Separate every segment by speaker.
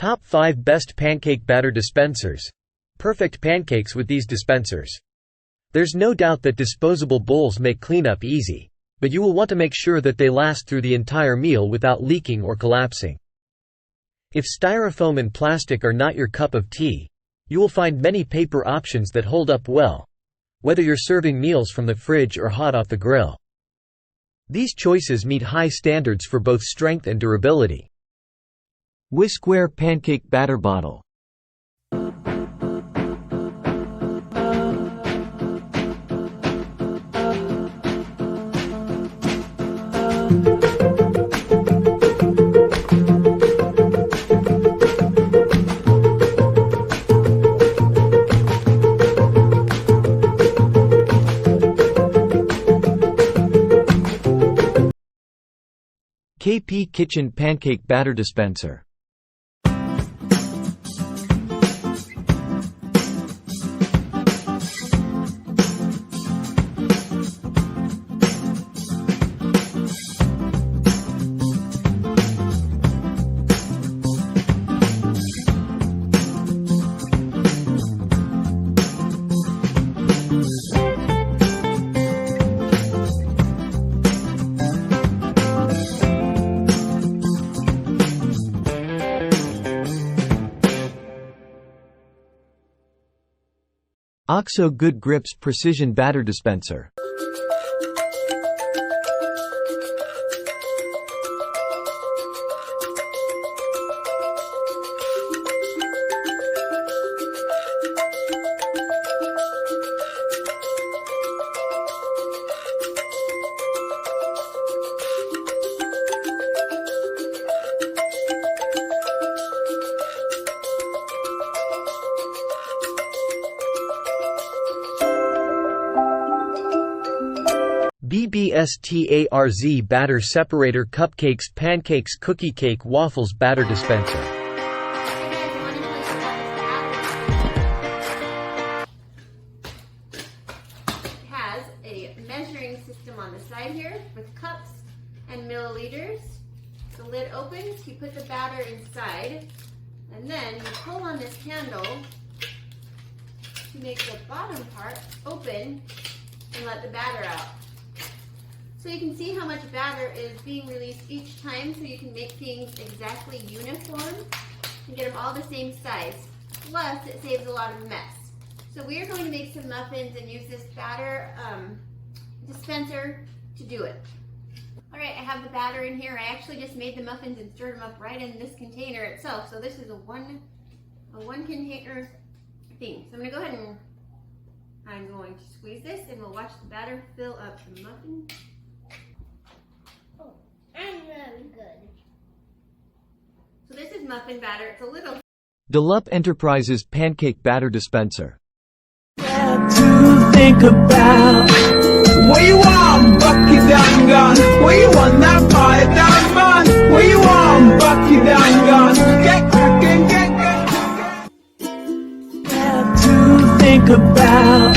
Speaker 1: Top 5 Best Pancake Batter Dispensers. Perfect pancakes with these dispensers. There's no doubt that disposable bowls make cleanup easy, but you will want to make sure that they last through the entire meal without leaking or collapsing. If styrofoam and plastic are not your cup of tea, you will find many paper options that hold up well, whether you're serving meals from the fridge or hot off the grill. These choices meet high standards for both strength and durability. Whiskware Pancake Batter Bottle. KP Kitchen Pancake Batter Dispenser. OXO Good Grips Precision Batter Dispenser. BBSTARZ Batter Separator Cupcakes Pancakes Cookie Cake Waffles Batter Dispenser.
Speaker 2: It has a measuring system on the side here with cups and milliliters. The lid opens, you put the batter inside, and then you pull on this handle to make the bottom part open and let the batter out. So you can see how much batter is being released each time, so you can make things exactly uniform and get them all the same size. Plus, it saves a lot of mess. So we are going to make some muffins and use this batter dispenser to do it. Alright, I have the batter in here. I actually just made the muffins and stirred them up right in this container itself. So this is a one container thing. So I'm going to go ahead and I'm going to squeeze this and we'll watch the batter fill up the muffin.
Speaker 3: I'm very good.
Speaker 2: So this is muffin batter. It's a little.
Speaker 1: Delup Enterprises Pancake Batter Dispenser.
Speaker 4: To think about where you want, Bucky down gone. Where you want that pie down man. Where you want, Bucky down gone. Get cracking, to think about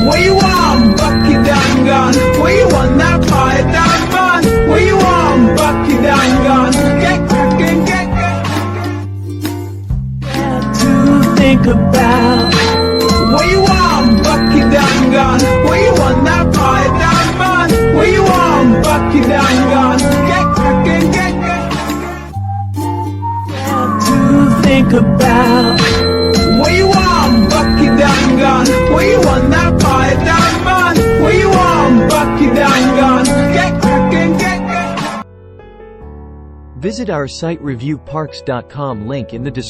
Speaker 4: where you want, Bucky down gone. Where you want that pie down man. Where you want, Bucky down gone. Get cracking, to think about where you want, Bucky down gone. Where you want that pie down man. Where you want, Bucky down gone. Get cracking, to think about where you want, Bucky down gone. Where you want that pie down man. Where you want, Bucky down gone. Get cracking,
Speaker 1: Visit our site reviewparks.com link in the description.